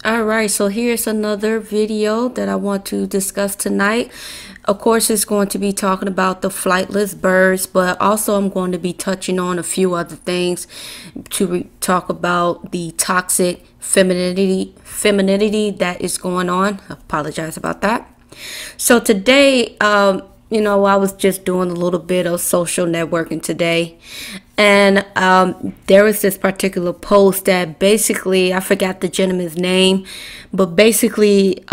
Alright, so here's another video that I want to discuss tonight. Of course, it's going to be talking about the flightless birds, but also I'm going to be touching on a few other things to talk about the toxic femininity that is going on. I apologize about that. So today, I was just doing a little bit of social networking today, and there was this particular post that basically, I forgot the gentleman's name, but basically,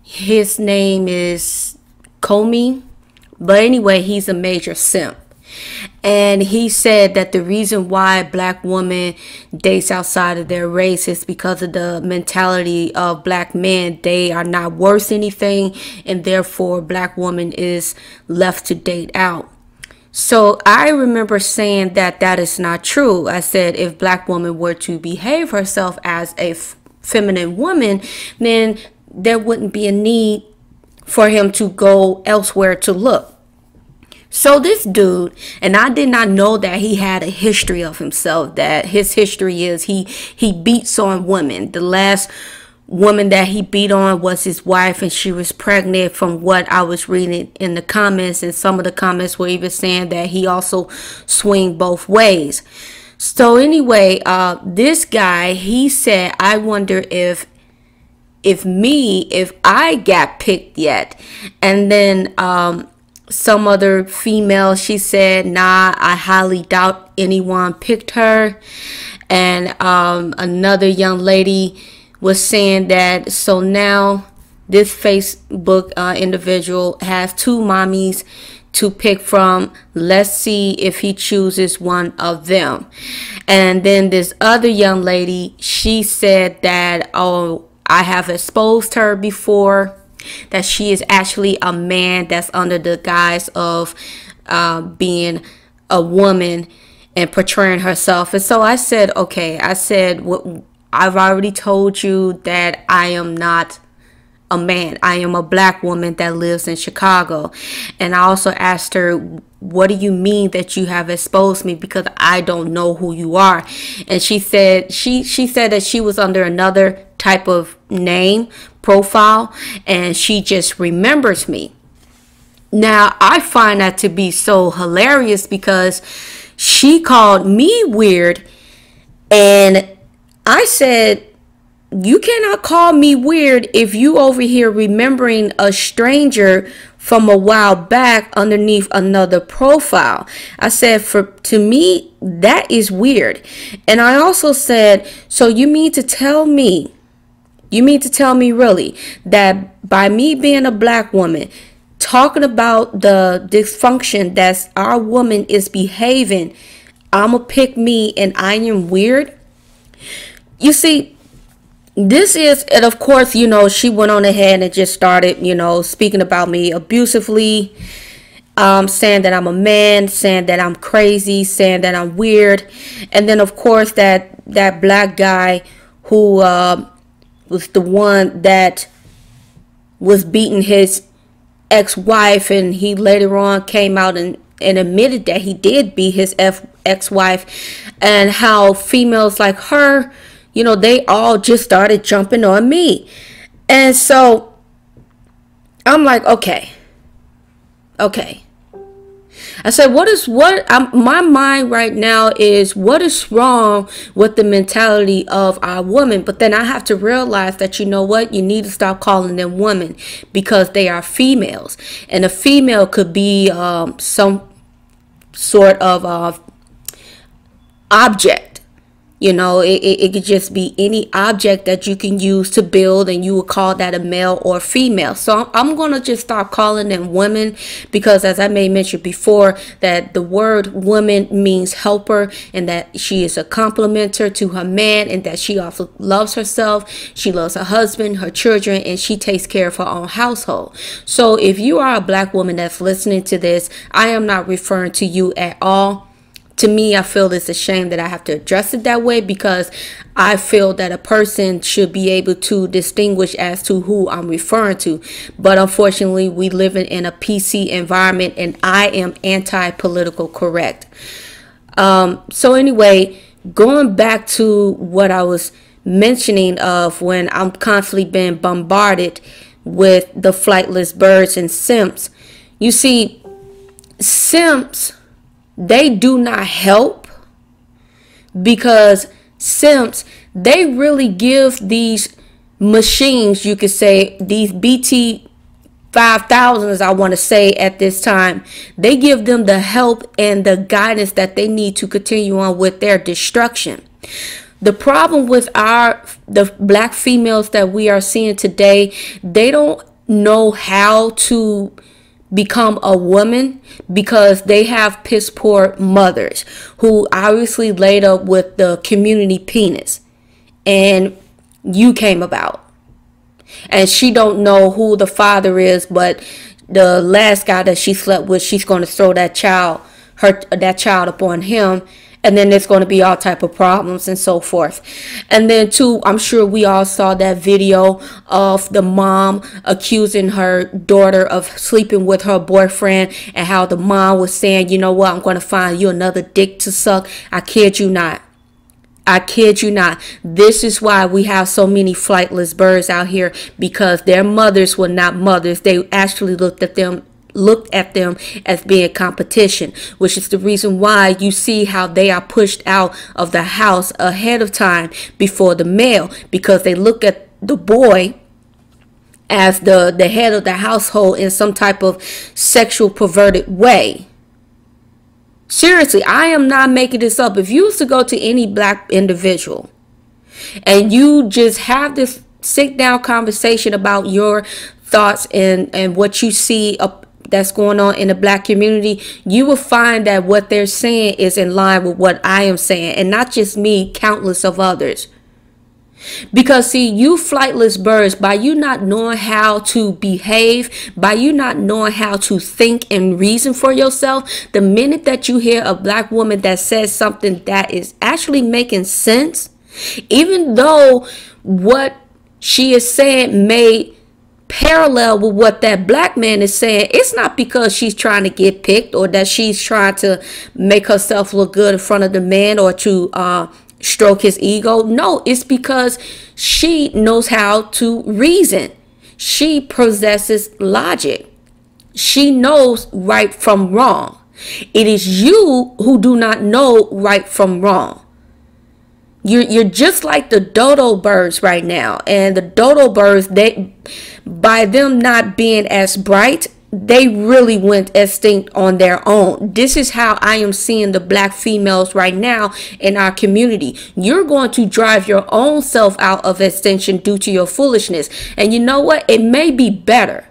his name is Comey. But anyway, he's a major simp. And he said that the reason why black women dates outside of their race is because of the mentality of black men. They are not worth anything, and therefore black woman is left to date out. So I remember saying that that is not true. I said if black woman were to behave herself as a feminine woman, then there wouldn't be a need for him to go elsewhere to look. So this dude, and I did not know that he had a history of himself, that his history is he beats on women. The last woman that he beat on was his wife, and she was pregnant, from what I was reading in the comments, and some of the comments were even saying that he also swing both ways. So anyway, this guy, he said, I wonder if I got picked yet. And then some other female, she said, nah, I highly doubt anyone picked her. And another young lady was saying that, so now this Facebook individual has two mommies to pick from. Let's see if he chooses one of them. And then this other young lady, she said that, oh, I have exposed her before, that she is actually a man that's under the guise of being a woman and portraying herself. And so I said, okay, I said, I've already told you that I am not a man. I am a black woman that lives in Chicago. And I also asked her, what do you mean that you have exposed me, because I don't know who you are? And she said she said that she was under another type of name profile, and she just remembers me. Now I find that to be so hilarious, because she called me weird, and I said, you cannot call me weird if you over here remembering a stranger from a while back underneath another profile. I said, to me, that is weird. And I also said, so you mean to tell me really that by me being a black woman, talking about the dysfunction that our woman is behaving, I'ma pick me and I am weird? You see, this is, and of course, she went on ahead and just started, speaking about me abusively, saying that I'm a man, saying that I'm crazy, saying that I'm weird. And then, of course, that black guy who was the one that was beating his ex-wife, and he later on came out and admitted that he did beat his ex-wife, and how females like her, they all just started jumping on me. And so I'm like, okay. I said, my mind right now is, what is wrong with the mentality of our woman? But then I have to realize that, you know what, you need to stop calling them women, because they are females. And a female could be some sort of object. It could just be any object that you can use to build, and you would call that a male or female. So I'm going to just start calling them women, because as I may mention before, that the word woman means helper, and that she is a complementer to her man, and that she also loves herself. She loves her husband, her children, and she takes care of her own household. So if you are a black woman that's listening to this, I am not referring to you at all. To me, I feel it's a shame that I have to address it that way, because I feel that a person should be able to distinguish as to who I'm referring to. But unfortunately, we live in a PC environment, and I am anti-political correct. So anyway, going back to what I was mentioning of when I'm constantly being bombarded with the flightless birds and simps. You see, simps, they do not help, because simps, they really give these machines, you could say, these BT 5000s, I want to say at this time, they give them the help and the guidance that they need to continue on with their destruction. The problem with the black females that we are seeing today, they don't know how to become a woman, because they have piss poor mothers who obviously laid up with the community penis, and you came about, and she don't know who the father is, but the last guy that she slept with, she's going to throw that child upon him, and then there's going to be all type of problems and so forth. And then too, I'm sure we all saw that video of the mom accusing her daughter of sleeping with her boyfriend, and how the mom was saying, you know what, I'm going to find you another dick to suck. I kid you not. I kid you not. This is why we have so many flightless birds out here, because their mothers were not mothers. They actually looked at them as being competition, which is the reason why you see how they are pushed out of the house ahead of time before the male, because they look at the boy as the head of the household in some type of sexual perverted way. Seriously, I am not making this up. If you was to go to any black individual and you just have this sit down conversation about your thoughts and what you see that's going on in the black community, you will find that what they're saying is in line with what I am saying, and not just me, countless of others. Because see, you flightless birds, by you not knowing how to behave, by you not knowing how to think and reason for yourself, the minute that you hear a black woman that says something that is actually making sense, even though what she is saying may parallel with what that black man is saying, it's not because she's trying to get picked, or that she's trying to make herself look good in front of the man, or to stroke his ego. No, it's because she knows how to reason. She possesses logic. She knows right from wrong. It is you who do not know right from wrong. You're just like the dodo birds right now. And the dodo birds, they, by them not being as bright, they really went extinct on their own. This is how I am seeing the black females right now in our community. You're going to drive your own self out of extinction due to your foolishness. And you know what? It may be better.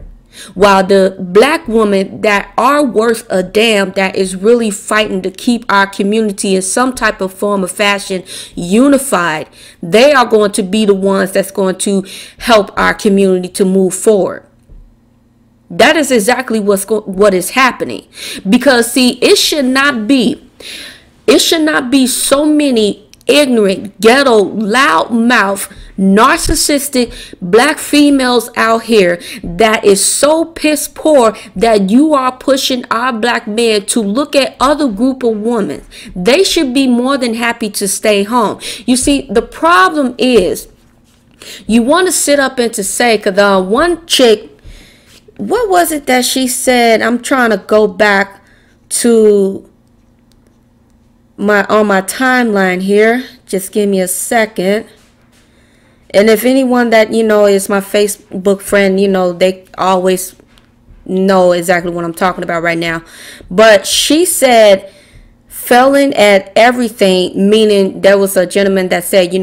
While the black women that are worth a damn, that is really fighting to keep our community in some type of form of fashion unified, they are going to be the ones that's going to help our community to move forward. That is exactly what is happening. Because see, it should not be so many ignorant, ghetto, loudmouth, narcissistic black females out here that is so piss poor that you are pushing our black men to look at other group of women. They should be more than happy to stay home. You see, the problem is, you want to sit up and to say, because one chick, what was it that she said? I'm trying to go back to on my timeline here. Just give me a second. And if anyone that is my Facebook friend, they always know exactly what I'm talking about right now. But she said failing at everything, meaning there was a gentleman that said,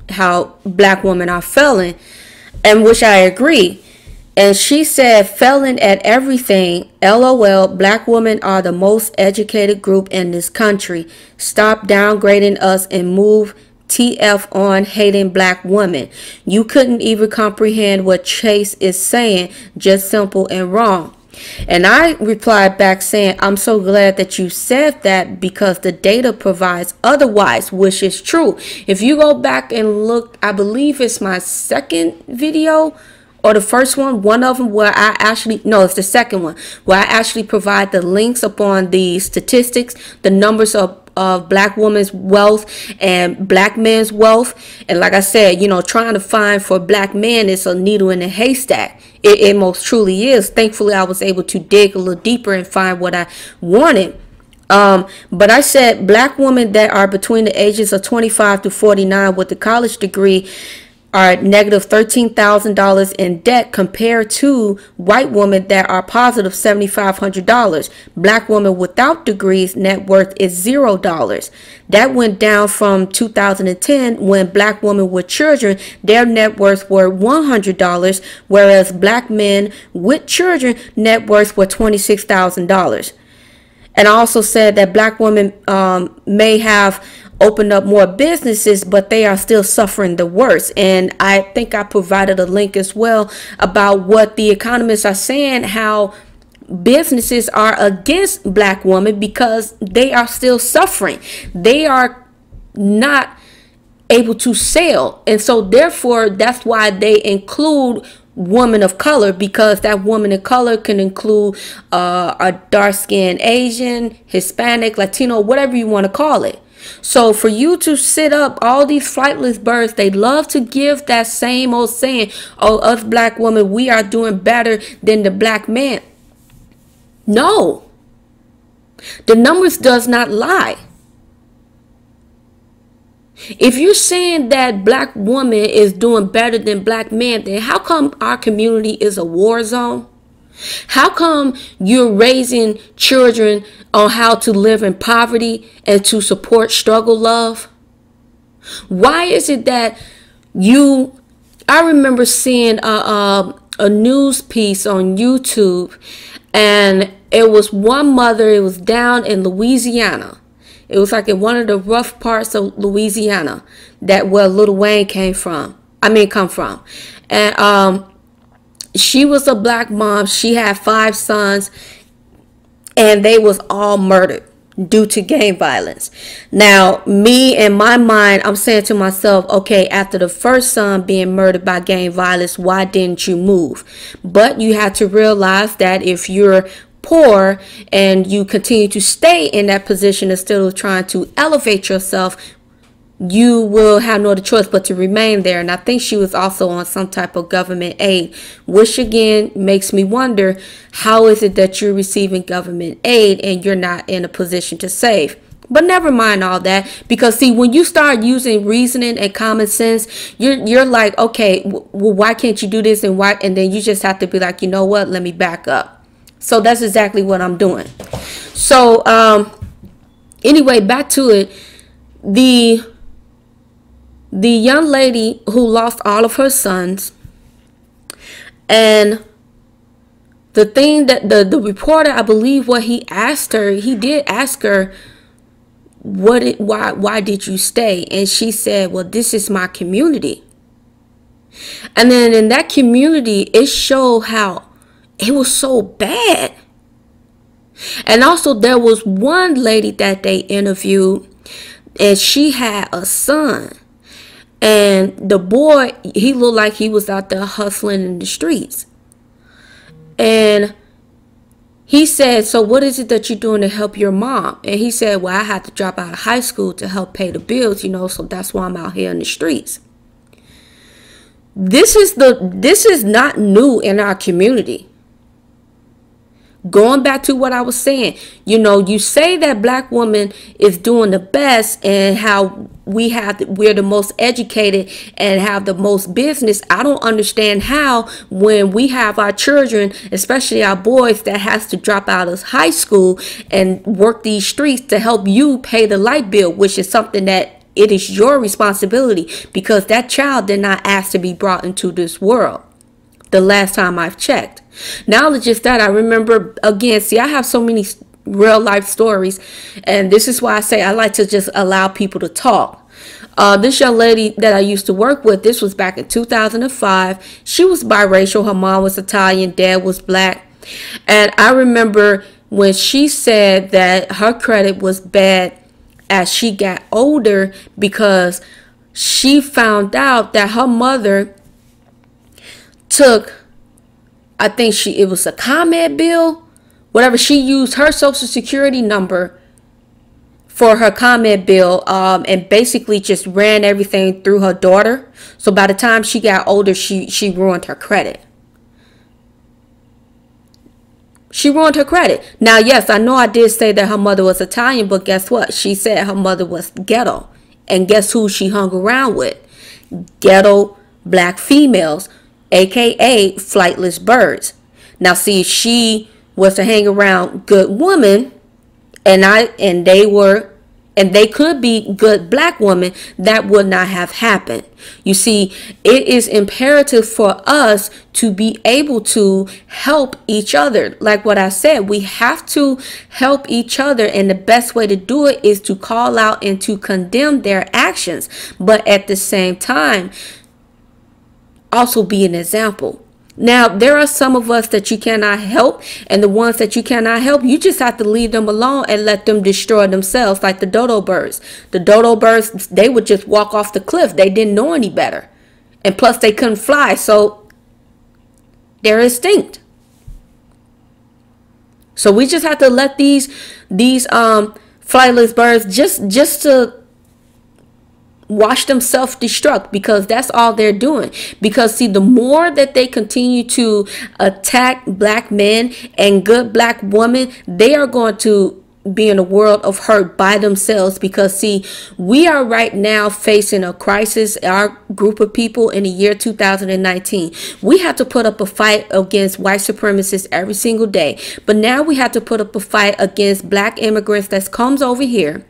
how black women are failing, and which I agree. And she said, failing at everything, LOL, black women are the most educated group in this country. Stop downgrading us and move TF on hating black women. You couldn't even comprehend what Chase is saying, just simple and wrong. And I replied back saying, I'm so glad that you said that, because the data provides otherwise, which is true. If you go back and look, I believe it's my second video, or the first one of them, where I actually, no, it's the second one, where I actually provide the links upon the statistics, the numbers of of black women's wealth and black men's wealth. And like I said, you know, trying to find for black men is a needle in a haystack. It most truly is. Thankfully, I was able to dig a little deeper and find what I wanted. But I said black women that are between the ages of 25 to 49 with a college degree are negative $13,000 in debt compared to white women that are positive $7,500. Black women without degrees net worth is $0. That went down from 2010 when black women with children, their net worth were $100, whereas black men with children net worth were $26,000. And I also said that black women may have opened up more businesses, but they are still suffering the worst. And I think I provided a link as well about what the economists are saying, how businesses are against black women because they are still suffering. They are not able to sell. And so therefore, that's why they include woman of color, because that woman of color can include a dark-skinned Asian, Hispanic, Latino, whatever you want to call it. So for you to sit up all these flightless birds, they love to give that same old saying, oh, us black women, we are doing better than the black man. No, the numbers does not lie. If you're saying that black woman is doing better than black men, then how come our community is a war zone? How come you're raising children on how to live in poverty and to support struggle love? Why is it that I remember seeing a news piece on YouTube, and it was one mother, it was down in Louisiana. It was like in one of the rough parts of Louisiana that where Lil Wayne come from. And she was a black mom. She had 5 sons, and they was all murdered due to gang violence. Now, me in my mind, I'm saying to myself, okay, after the first son being murdered by gang violence, why didn't you move? But you have to realize that if you're poor and you continue to stay in that position instead of trying to elevate yourself, you will have no other choice but to remain there. And I think she was also on some type of government aid, which again makes me wonder, how is it that you're receiving government aid and you're not in a position to save? But never mind all that, because see, when you start using reasoning and common sense, you're like, okay, well, why can't you do this, and why? And then you just have to be like, you know what, let me back up. So that's exactly what I'm doing. So anyway, back to it. The young lady who lost all of her sons, and the thing that the reporter, I believe what he asked her, he did ask her, why did you stay? And she said, well, this is my community. And then in that community, it showed how it was so bad. And also there was one lady that they interviewed, and she had a son. And the boy, he looked like he was out there hustling in the streets. And he said, so what is it that you're doing to help your mom? And he said, well, I had to drop out of high school to help pay the bills, so that's why I'm out here in the streets. This is not new in our community. Going back to what I was saying, you say that black woman is doing the best and how we're the most educated and have the most business. I don't understand how, when we have our children, especially our boys, that has to drop out of high school and work these streets to help you pay the light bill, which is something that it is your responsibility, because that child did not ask to be brought into this world the last time I've checked. Not just that, I remember, again, see, I have so many real life stories, and this is why I say I like to just allow people to talk. This young lady that I used to work with, this was back in 2005. She was biracial. Her mom was Italian, dad was black. And I remember when she said that her credit was bad as she got older, because she found out that her mother took, I think it was a comment bill, whatever, she used her social security number for her comment bill, and basically just ran everything through her daughter. So by the time she got older, she ruined her credit. She ruined her credit. Now, yes, I know I did say that her mother was Italian, but guess what? She said her mother was ghetto. And guess who she hung around with? Ghetto black females, aka Flightless Birds. Now, see, if she was to hang around good women, and they could be good black women, that would not have happened. You see, it is imperative for us to be able to help each other. Like what I said, we have to help each other, and the best way to do it is to call out and to condemn their actions, but at the same time also be an example. Now, there are some of us that you cannot help, and the ones that you cannot help, you just have to leave them alone and let them destroy themselves, like the dodo birds. The dodo birds, they would just walk off the cliff. They didn't know any better. And plus, they couldn't fly, so they're extinct. So we just have to let these flightless birds just to watch them self-destruct, because that's all they're doing. Because see, the more that they continue to attack black men and good black women, they are going to be in a world of hurt by themselves. Because see, we are right now facing a crisis. Our group of people in the year 2019, we have to put up a fight against white supremacists every single day, but now we have to put up a fight against black immigrants that comes over here.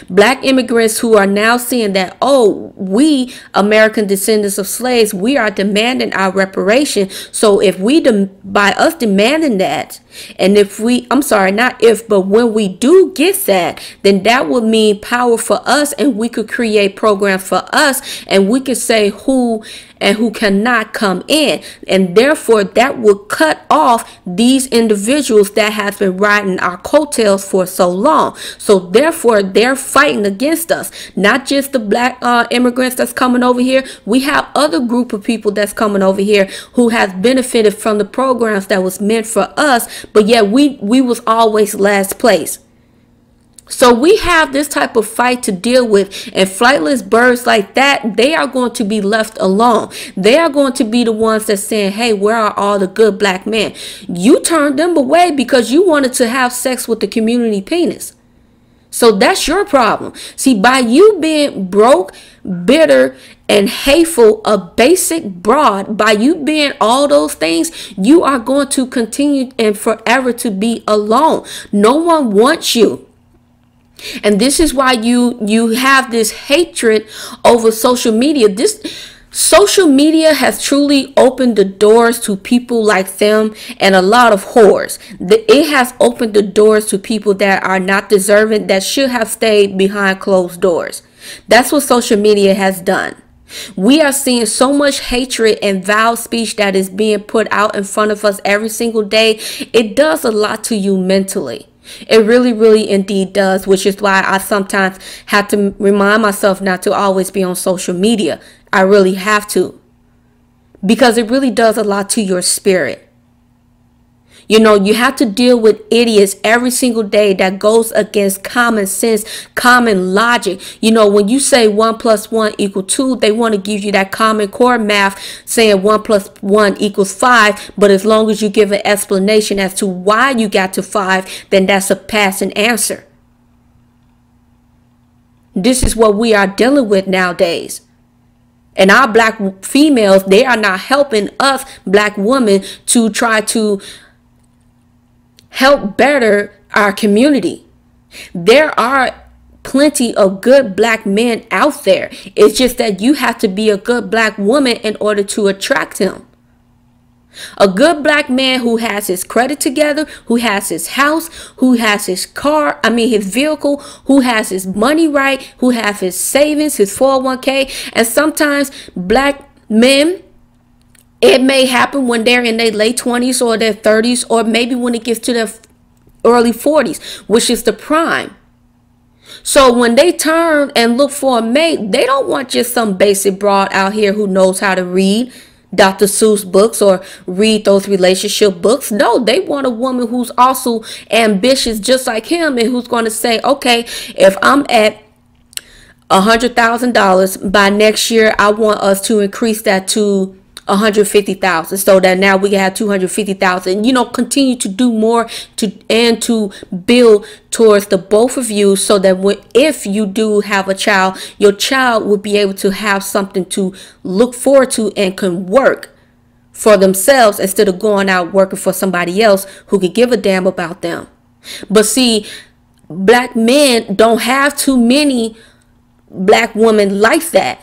Black immigrants who are now seeing that, oh, we American descendants of slaves, we are demanding our reparation. So if we, by us demanding that, and if we, I'm sorry, not if, but when we do get that, then that would mean power for us, and we could create programs for us, and we could say who and who cannot come in. And therefore, that would cut off these individuals that have been riding our coattails for so long. So therefore, they're fighting against us. Not just the black immigrants that's coming over here. We have other group of people that's coming over here who have benefited from the programs that was meant for us, but yet we was always last place. So we have this type of fight to deal with, and flightless birds like that, they are going to be left alone. They are going to be the ones that saying, hey, where are all the good black men? You turned them away because you wanted to have sex with the community penis. So that's your problem. See, by you being broke, bitter, and hateful, a basic broad, by you being all those things, you are going to continue and forever to be alone. No one wants you. And this is why you have this hatred over social media. This social media has truly opened the doors to people like them and a lot of whores. It has opened the doors to people that are not deserving, that should have stayed behind closed doors. That's what social media has done. We are seeing so much hatred and vile speech that is being put out in front of us every single day. It does a lot to you mentally. It really, really indeed does, which is why I sometimes have to remind myself not to always be on social media. I really have to, because it really does a lot to your spirit. You know, you have to deal with idiots every single day that goes against common sense, common logic. You know, when you say 1 + 1 = 2, they want to give you that common core math saying 1 + 1 = 5. But as long as you give an explanation as to why you got to 5, then that's a passing answer. This is what we are dealing with nowadays. And our black females, they are not helping us black women to try to help better our community. There are plenty of good black men out there. It's just that you have to be a good black woman in order to attract him. A good black man who has his credit together, who has his house, who has his car, his vehicle, who has his money right, who has his savings, his 401k. And sometimes black men, it may happen when they're in their late 20s or their 30s, or maybe when it gets to their early 40s, which is the prime. So when they turn and look for a mate, they don't want just some basic broad out here who knows how to read. Dr. Seuss books or read those relationship books. No, they want a woman who's also ambitious just like him, and who's going to say, okay, if I'm at $100,000 by next year, I want us to increase that to 150,000, so that now we have 250,000. You know, continue to do more to build towards the both of you, so that if you do have a child, your child will be able to have something to look forward to and can work for themselves instead of going out working for somebody else who could give a damn about them. But see, black men don't have too many black women like that.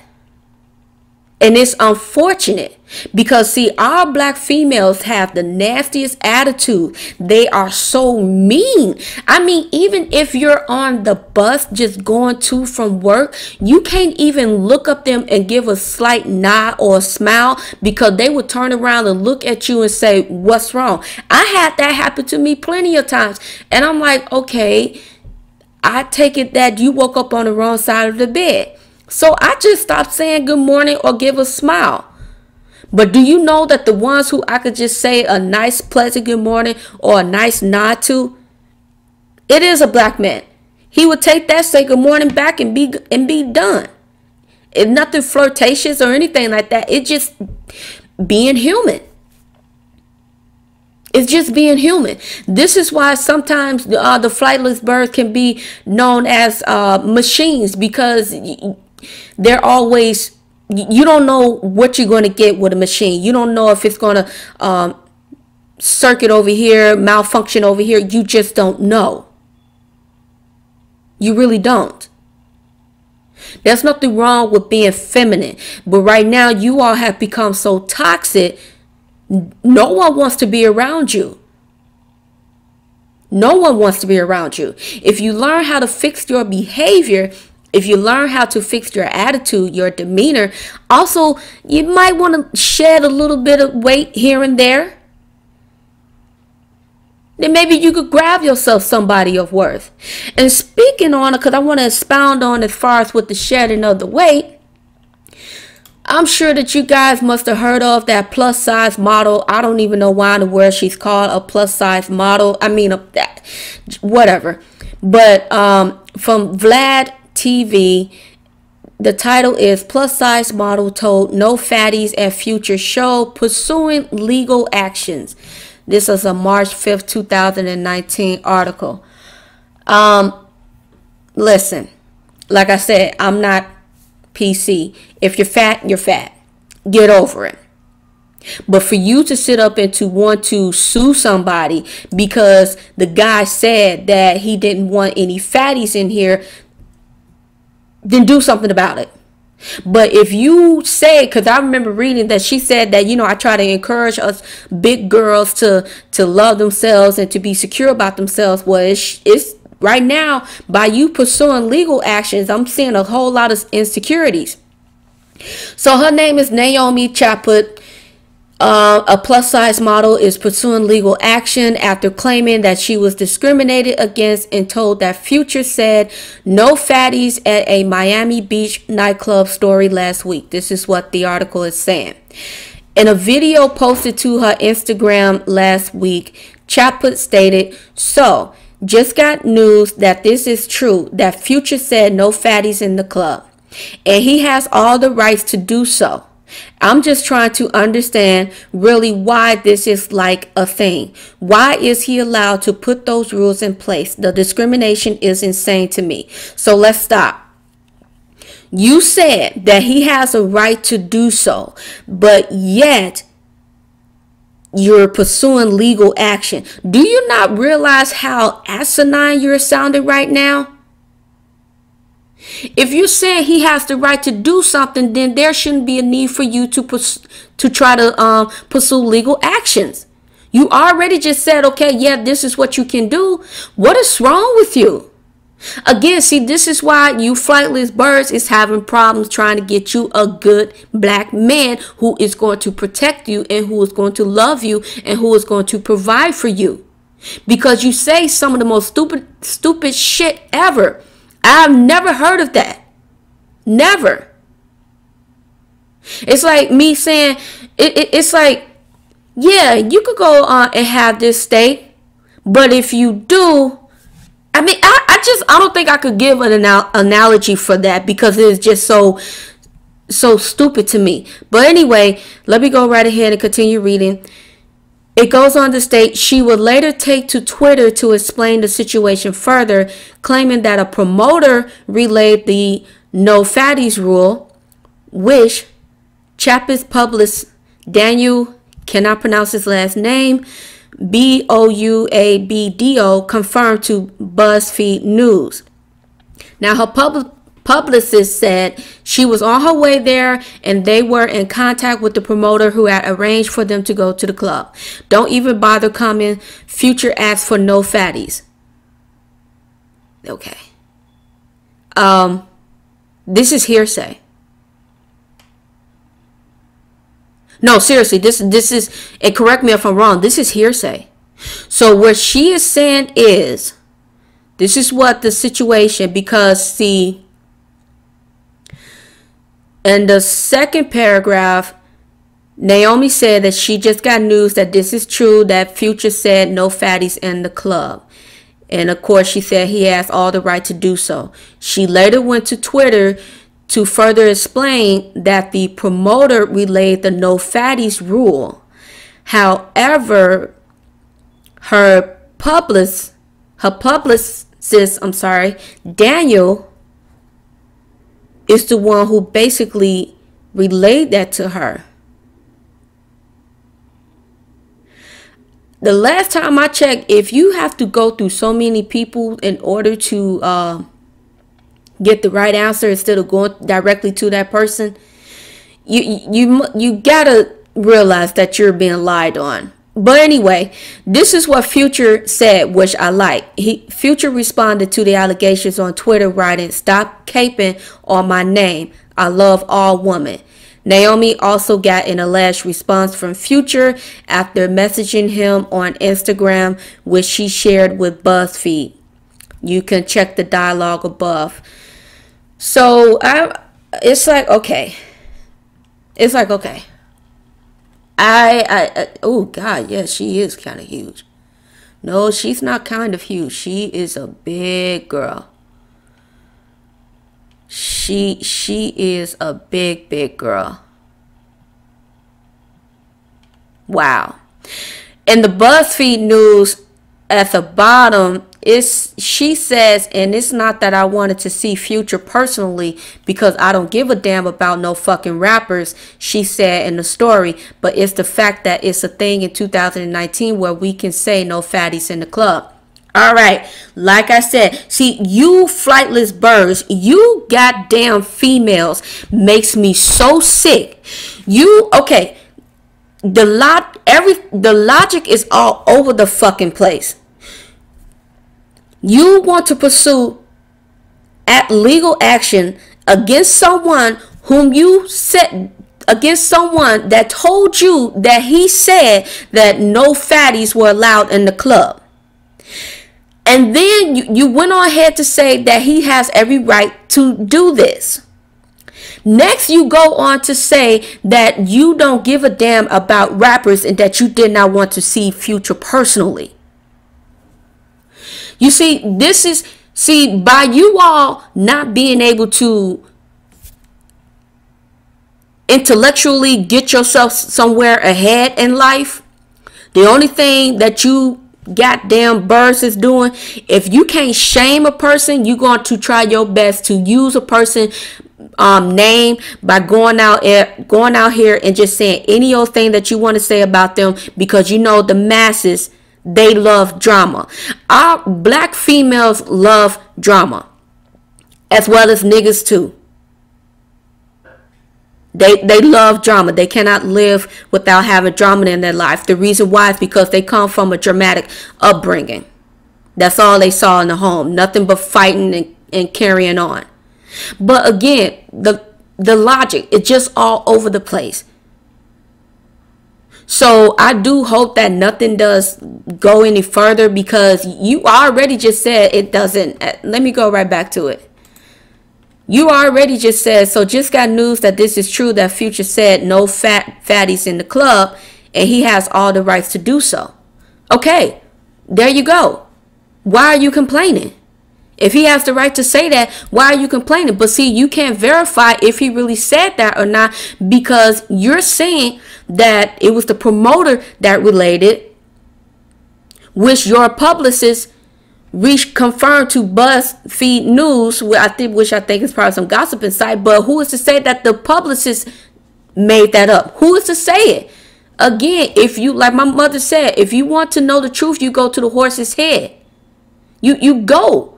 And it's unfortunate because, see, our black females have the nastiest attitude. They are so mean. I mean, even if you're on the bus just going to from work, you can't even look up them and give a slight nod or a smile, because they would turn around and look at you and say, what's wrong? I had that happen to me plenty of times. And I'm like, okay, I take it that you woke up on the wrong side of the bed. So I just stopped saying good morning or give a smile. But do you know that the ones who I could just say a nice, pleasant good morning or a nice nod to, it is a black man. He would take that, say good morning back, and be done. It's nothing flirtatious or anything like that. It's just being human. It's just being human. This is why sometimes the flightless birds can be known as machines, because they're always, you don't know what you're going to get with a machine. You don't know if it's going to circuit over here, malfunction over here. You just don't know. You really don't. There's nothing wrong with being feminine. But right now, you all have become so toxic. No one wants to be around you. No one wants to be around you. If you learn how to fix your behavior, if you learn how to fix your attitude, your demeanor, also, you might want to shed a little bit of weight here and there. Then maybe you could grab yourself somebody of worth. And speaking on it, because I want to expound on as far as with the shedding of the weight, I'm sure that you guys must have heard of that plus size model. I don't even know why in the world she's called a plus size model. I mean, that, whatever. But from Vlad TV, the title is Plus Size Model Told No Fatties at Future Show Pursuing Legal Actions. This is a March 5th, 2019 article. Listen, like I said, I'm not PC. If you're fat, you're fat. Get over it. But for you to sit up and to want to sue somebody because the guy said that he didn't want any fatties in here, then do something about it. But if you say, because I remember reading that she said that, you know, I try to encourage us big girls to love themselves and to be secure about themselves. Well, it's right now, by you pursuing legal actions, I'm seeing a whole lot of insecurities. So her name is Naomi Chaput. A plus size model is pursuing legal action after claiming that she was discriminated against and told that Future said no fatties at a Miami Beach nightclub story last week. This is what the article is saying. In a video posted to her Instagram last week, Chaput stated, "So, just got news that this is true, that Future said no fatties in the club. And he has all the rights to do so. I'm just trying to understand really why this is like a thing. Why is he allowed to put those rules in place? The discrimination is insane to me." So let's stop. You said that he has a right to do so, but yet you're pursuing legal action. Do you not realize how asinine you're sounding right now? If you're saying he has the right to do something, then there shouldn't be a need for you to try to pursue legal actions. You already just said, okay, yeah, this is what you can do. What is wrong with you? Again, see, this is why you Flightless Birds is having problems trying to get you a good black man who is going to protect you and who is going to love you and who is going to provide for you. Because you say some of the most stupid shit ever. I've never heard of that. Never. It's like me saying, it's like, yeah, you could go on and have this steak, but if you do, I mean, I don't think I could give an analogy for that because it is just so stupid to me. But anyway, let me go right ahead and continue reading. It goes on to state she would later take to Twitter to explain the situation further, claiming that a promoter relayed the no fatties rule, which Chappell's published Daniel, cannot pronounce his last name, Boubdo, confirmed to BuzzFeed News. Now, her publicist said she was on her way there and they were in contact with the promoter who had arranged for them to go to the club. Don't even bother coming. Future asked for no fatties. Okay. This is hearsay. No, seriously, this is, and correct me if I'm wrong, this is hearsay. So what she is saying is, this is what the situation, because see, in the second paragraph, Naomi said that she just got news that this is true, that Future said no fatties in the club. And of course, she said he has all the right to do so. She later went to Twitter to further explain that the promoter relayed the no fatties rule. However, her publicist, Daniel, is the one who basically relayed that to her. The last time I checked, if you have to go through so many people in order to get the right answer instead of going directly to that person, you gotta realize that you're being lied on. But anyway, this is what Future said, which I like. Future responded to the allegations on Twitter, writing, "Stop caping on my name. I love all women." Naomi also got an alleged response from Future after messaging him on Instagram, which she shared with BuzzFeed. You can check the dialogue above. So it's like, okay. It's like, okay. Oh God, yeah, she is kind of huge. No, she's not kind of huge. She is a big girl. She is a big girl. Wow. In the BuzzFeed News at the bottom, she says, and it's not that I wanted to see Future personally because I don't give a damn about no fucking rappers, she said in the story, but it's the fact that it's a thing in 2019 where we can say no fatties in the club. All right, like I said, see, you Flightless Birds, you goddamn females makes me so sick. Okay, the logic is all over the fucking place. You want to pursue legal action against someone whom you said, against someone that told you that he said that no fatties were allowed in the club. And then you went on ahead to say that he has every right to do this. Next, you go on to say that you don't give a damn about rappers and that you did not want to see Future personally. You see, by you all not being able to intellectually get yourself somewhere ahead in life, the only thing that you goddamn birds is doing, if you can't shame a person, you're going to try your best to use a person name by going out here and just saying any old thing that you want to say about them, because you know the masses, they love drama. Our black females love drama, as well as niggas too. They love drama. They cannot live without having drama in their life. The reason why is because they come from a dramatic upbringing. That's all they saw in the home. Nothing but fighting and carrying on. But again, the logic, it's just all over the place. So I do hope that nothing does go any further, because you already just said it doesn't. Let me go right back to it. You already just said, so just got news that this is true, that Future said no fatties in the club, and he has all the rights to do so. Okay, there you go. Why are you complaining? If he has the right to say that, why are you complaining? But see, you can't verify if he really said that or not, because you're saying that it was the promoter that related, which your publicist confirmed to BuzzFeed News, which I think is probably some gossiping site. But who is to say that the publicist made that up? Who is to say it? Again, if you, like my mother said, if you want to know the truth, you go to the horse's head. You go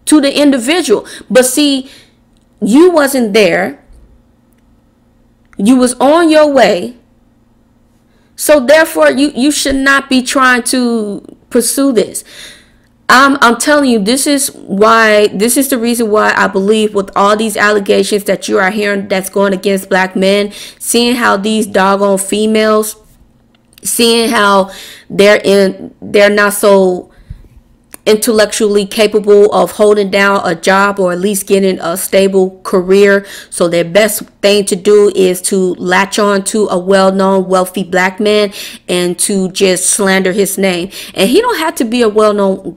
to the individual. But see, you wasn't there. You was on your way. So therefore, you should not be trying to pursue this. I'm telling you, this is the reason why I believe with all these allegations that you are hearing that's going against black men, seeing how these doggone females, seeing how they're not so intellectually capable of holding down a job or at least getting a stable career. So their best thing to do is to latch on to a well-known wealthy black man and to just slander his name. And he don't have to be a well-known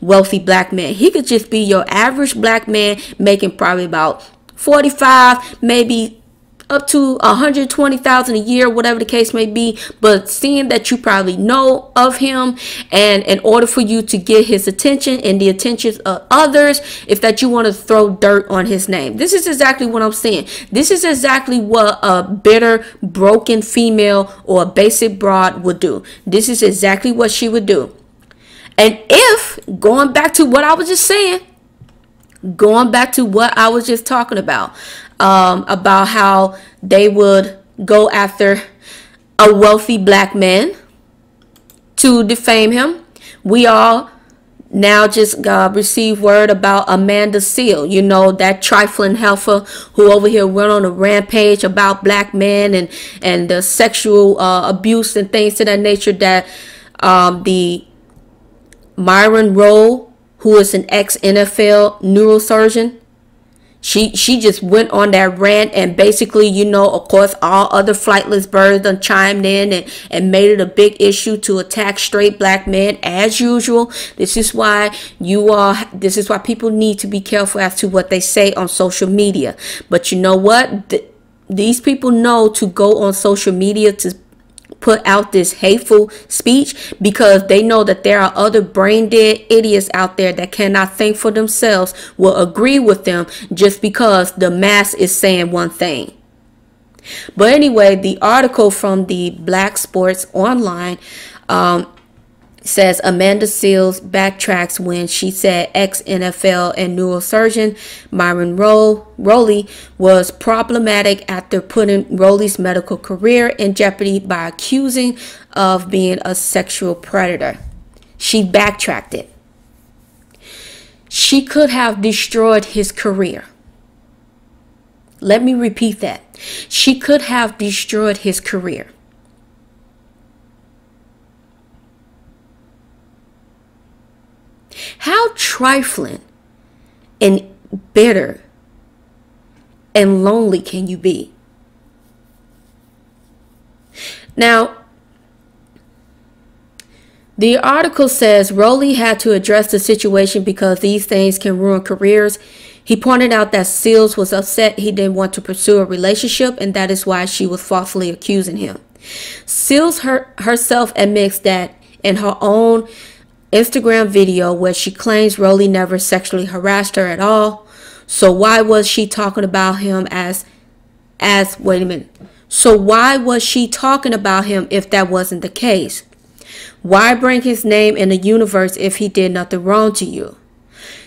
wealthy black man. He could just be your average black man making probably about 45, maybe up to 120,000 a year, whatever the case may be. But seeing that you probably know of him, and in order for you to get his attention and the attentions of others, if that you want to throw dirt on his name. This is exactly what I'm saying. This is exactly what a bitter, broken female or a basic broad would do. This is exactly what she would do. And if, going back to what I was just saying, going back to what I was just talking about how they would go after a wealthy black man to defame him. We all now just received word about Amanda Seale, you know, that trifling heifer who over here went on a rampage about black men and the sexual abuse and things to that nature, that the Myron Rowe, who is an ex-NFL neurosurgeon, she just went on that rant, and basically, you know, of course, all other flightless birds done chimed in and made it a big issue to attack straight black men as usual. This is why people need to be careful as to what they say on social media. But you know what? These people know to go on social media to put out this hateful speech, because they know that there are other brain dead idiots out there that cannot think for themselves, will agree with them just because the mass is saying one thing. But anyway, the article from the Black Sports Online says Amanda Seales backtracks when she said ex-NFL and neurosurgeon Myron Rowley was problematic after putting Rowley's medical career in jeopardy by accusing of being a sexual predator. She backtracked it. She could have destroyed his career. Let me repeat that. She could have destroyed his career. How trifling and bitter and lonely can you be? Now, the article says Rowley had to address the situation because these things can ruin careers. He pointed out that Seales was upset he didn't want to pursue a relationship, and that is why she was falsely accusing him. Seales herself admits that in her own Instagram video where she claims Rowley never sexually harassed her at all. So why was she talking about him wait a minute. So why was she talking about him if that wasn't the case? Why bring his name in the universe if he did nothing wrong to you?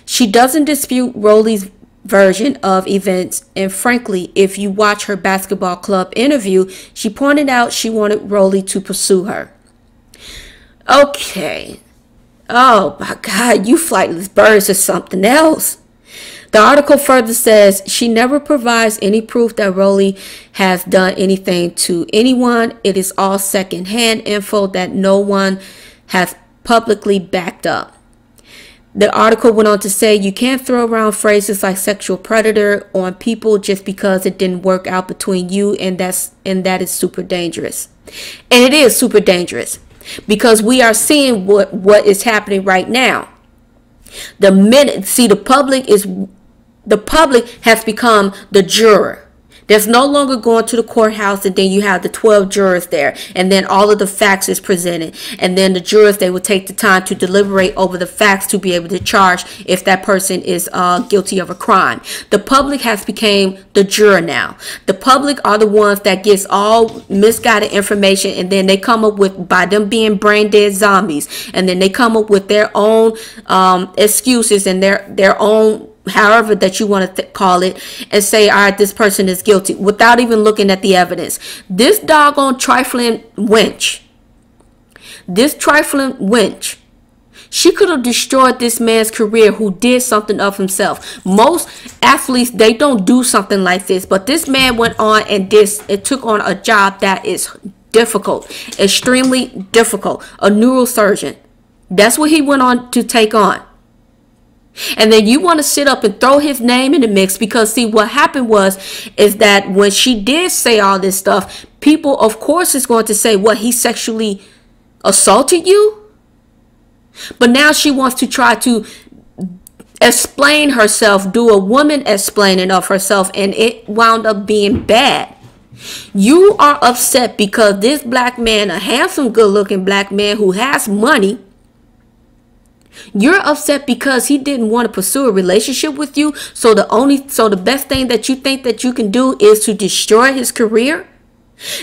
She doesn't dispute Rowley's version of events, and frankly, if you watch her basketball club interview, she pointed out she wanted Rowley to pursue her. Okay. Oh my God, you flightless birds are something else. The article further says she never provides any proof that Rowley has done anything to anyone. It is all secondhand info that no one has publicly backed up. The article went on to say you can't throw around phrases like sexual predator on people just because it didn't work out between you, and that is super dangerous. And it is super dangerous because we are seeing what is happening right now. The public has become the juror. There's no longer going to the courthouse and then you have the 12 jurors there and then all of the facts is presented, and then the jurors, they will take the time to deliberate over the facts to be able to charge if that person is guilty of a crime. The public has become the juror now. The public are the ones that gets all misguided information, and then they come up with, by them being brain dead zombies, and then they come up with their own excuses and their own, however that you want to call it, and say, all right, this person is guilty without even looking at the evidence. This doggone trifling wench, she could have destroyed this man's career who did something of himself. Most athletes, they don't do something like this, but this man went on and took on a job that is difficult, extremely difficult, a neurosurgeon. That's what he went on to take on. And then you want to sit up and throw his name in the mix, because see, what happened is that when she did say all this stuff, people of course is going to say, what, he sexually assaulted you? But now she wants to try to explain herself, do a woman explaining of herself, and it wound up being bad. You are upset because this black man, a handsome, good looking black man who has money, you're upset because he didn't want to pursue a relationship with you. So the best thing that you think that you can do is to destroy his career.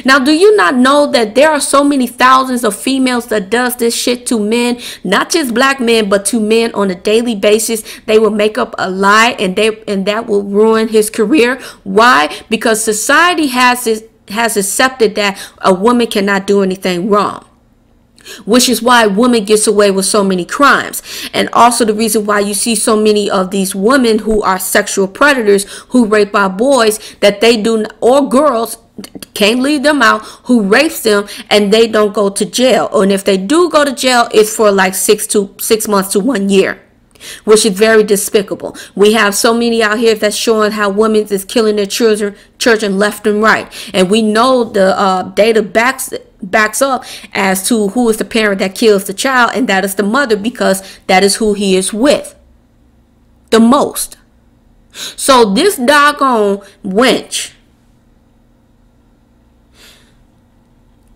Now, do you not know that there are so many thousands of females that does this shit to men, not just black men, but to men on a daily basis? They will make up a lie and that will ruin his career. Why? Because society has accepted that a woman cannot do anything wrong, which is why women gets away with so many crimes. And also the reason why you see so many of these women who are sexual predators, who rape our boys, that they do, or girls, can't leave them out, who rapes them and they don't go to jail. And if they do go to jail, it's for like 6 months to 1 year, which is very despicable. We have so many out here that's showing how women is killing their children left and right. And we know the data backs up as to who is the parent that kills the child, and that is the mother, because that is who he is with the most. So this doggone wench,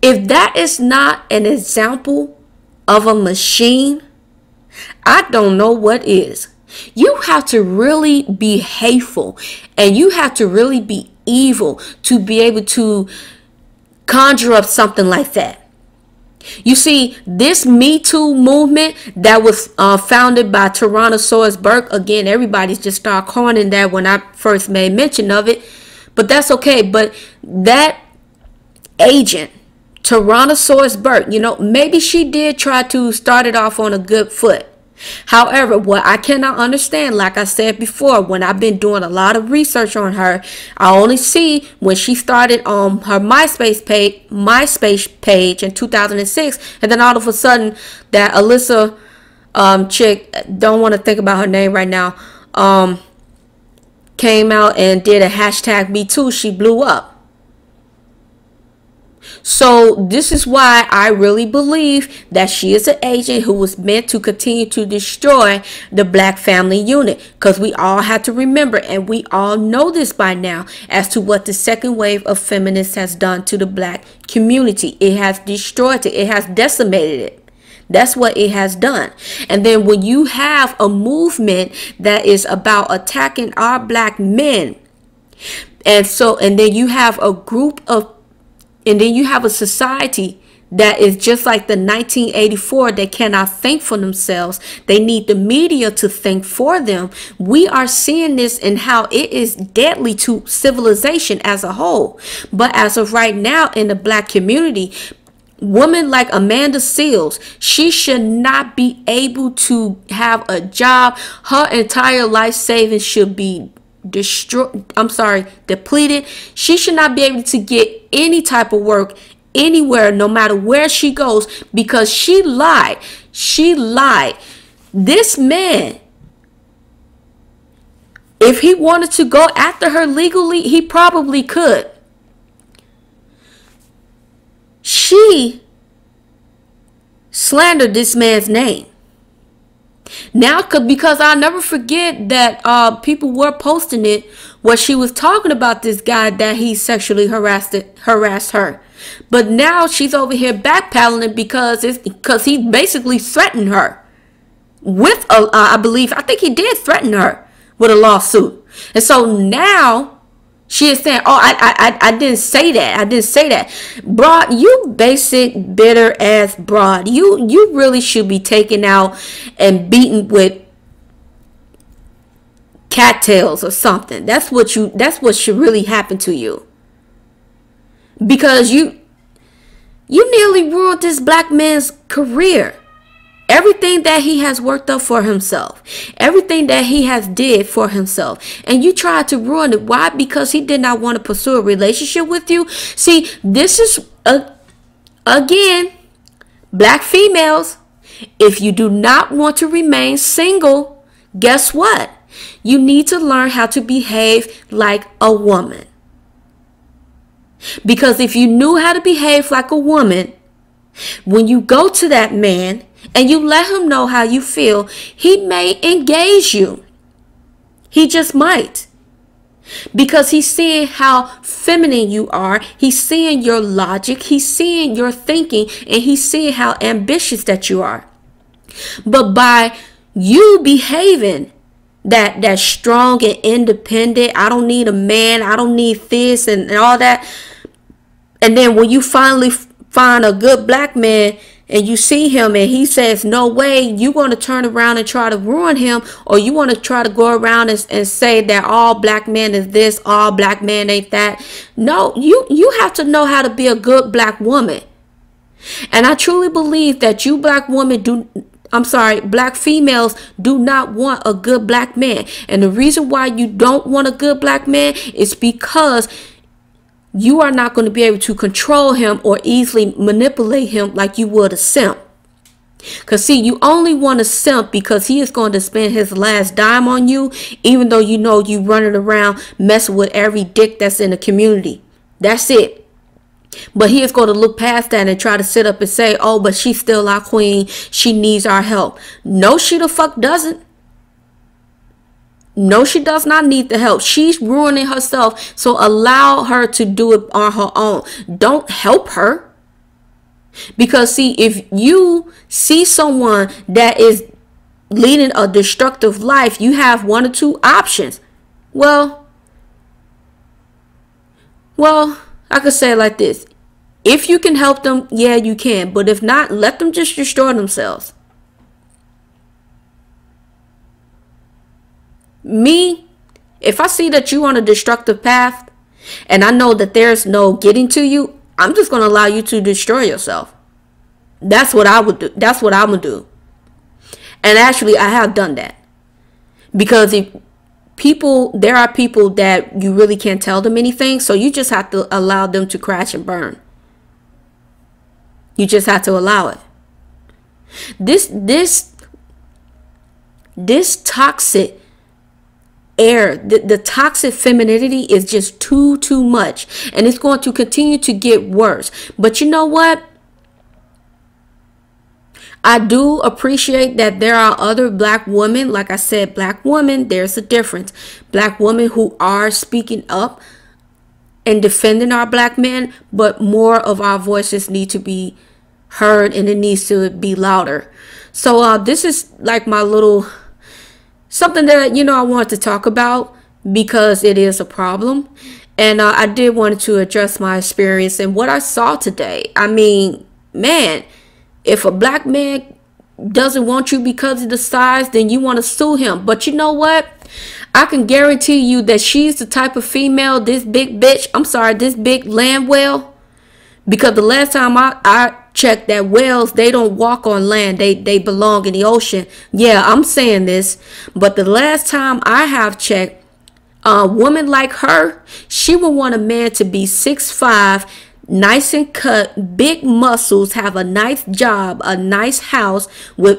if that is not an example of a machine, I don't know what is. You have to really be hateful and you have to really be evil to be able to conjure up something like that. You see, this Me Too movement that was founded by Tyrannosaurus Burke, again, everybody's just started calling that when I first made mention of it, but that's okay. But that agent, Tyrannosaurus Burke, you know, maybe she did try to start it off on a good foot. However, what I cannot understand, like I said before, when I've been doing a lot of research on her, I only see when she started on her MySpace page in 2006, and then all of a sudden that Alyssa chick, don't want to think about her name right now, came out and did a hashtag #MeToo. She blew up. So this is why I really believe that she is an agent who was meant to continue to destroy the black family unit. Because we all have to remember, and we all know this by now, as to what the second wave of feminists has done to the black community. It has destroyed it. It has decimated it. That's what it has done. And then when you have a movement that is about attacking our black men, and then you have a group of, and then you have a society that is just like the 1984, they cannot think for themselves. They need the media to think for them. We are seeing this in how it is deadly to civilization as a whole. But as of right now in the black community, women like Amanda Seales, she should not be able to have a job. Her entire life savings should be depleted. She should not be able to get any type of work anywhere, no matter where she goes, because she lied This man, if he wanted to go after her legally, he probably could. She slandered this man's name. Now, because I'll never forget that people were posting it where she was talking about this guy that he sexually harassed her. But now she's over here backpedaling because he basically threatened her with I think he did threaten her with a lawsuit. And so now she is saying, oh, I didn't say that. I didn't say that. Broad, you basic, bitter ass broad. You really should be taken out and beaten with cattails or something. That's what should really happen to you. Because you nearly ruined this black man's career. Everything that he has worked up for himself, everything that he has did for himself, and you tried to ruin it. Why? Because he did not want to pursue a relationship with you. See, this is again, black females. If you do not want to remain single, guess what? You need to learn how to behave like a woman. Because if you knew how to behave like a woman, when you go to that man and you let him know how you feel, he may engage you. He just might. Because he's seeing how feminine you are. He's seeing your logic. He's seeing your thinking. And he's seeing how ambitious that you are. But by you behaving that strong and independent, I don't need a man, I don't need this and all that. And then when you finally find a good black man and you see him and he says no way, you want to turn around and try to ruin him, or you want to try to go around and say that all black men is this, all black men ain't that. No, you have to know how to be a good black woman. And I truly believe that you black females do not want a good black man. And the reason why you don't want a good black man is because you are not going to be able to control him or easily manipulate him like you would a simp. Because see, you only want a simp because he is going to spend his last dime on you, even though you know you running around messing with every dick that's in the community. That's it. But he is going to look past that and try to sit up and say, oh, but she's still our queen. She needs our help. No, she the fuck doesn't. No, she does not need the help. She's ruining herself. So allow her to do it on her own. Don't help her. Because see, if you see someone that is leading a destructive life, you have one or two options. Well, I could say it like this. If you can help them, yeah, you can. But if not, let them just destroy themselves. Me, if I see that you on a destructive path and I know that there's no getting to you, I'm just going to allow you to destroy yourself. That's what I would do. That's what I'm going to do. And actually, I have done that. Because there are people that you really can't tell them anything. So you just have to allow them to crash and burn. You just have to allow it. This toxic air, the toxic femininity is just too much, and it's going to continue to get worse. But you know what? I do appreciate that there are other black women. Like I said, black women, there's a difference. Black women who are speaking up and defending our black men, but more of our voices need to be heard and it needs to be louder. So this is like my little something that, I wanted to talk about because it is a problem. And I did want to address my experience and what I saw today. I mean, man, if a black man doesn't want you because of the size, then you want to sue him. But you know what? I can guarantee you that she's the type of female, this big land whale. Because the last time I checked, that whales, they don't walk on land. They belong in the ocean. Yeah, I'm saying this. But the last time I have checked, a woman like her, she would want a man to be 6'5", nice and cut, big muscles, have a nice job, a nice house with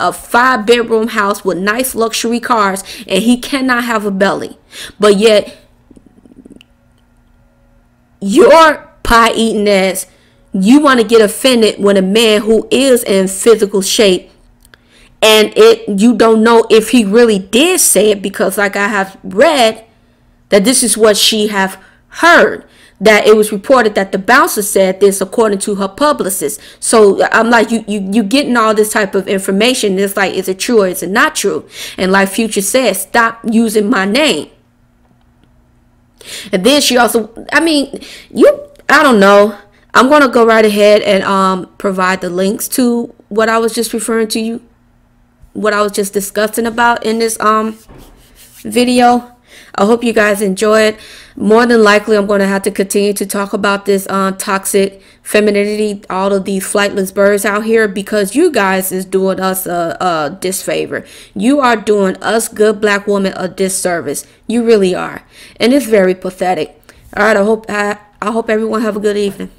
a 5-bedroom house with nice luxury cars, and he cannot have a belly. But yet your pie eating ass, you want to get offended when a man who is in physical shape, and you don't know if he really did say it, because like I have read that this is what she have heard, that it was reported that the bouncer said this according to her publicist. So I'm like, you getting all this type of information. It's like, is it true or is it not true? And like Future says, stop using my name. And then she also, I mean, I don't know. I'm going to go right ahead and provide the links to what I was just referring to you, what I was just discussing about in this video. I hope you guys enjoy it. More than likely, I'm going to have to continue to talk about this toxic femininity, all of these flightless birds out here, because you guys is doing us a disfavor. You are doing us good black women a disservice. You really are. And it's very pathetic. All right, I hope everyone have a good evening.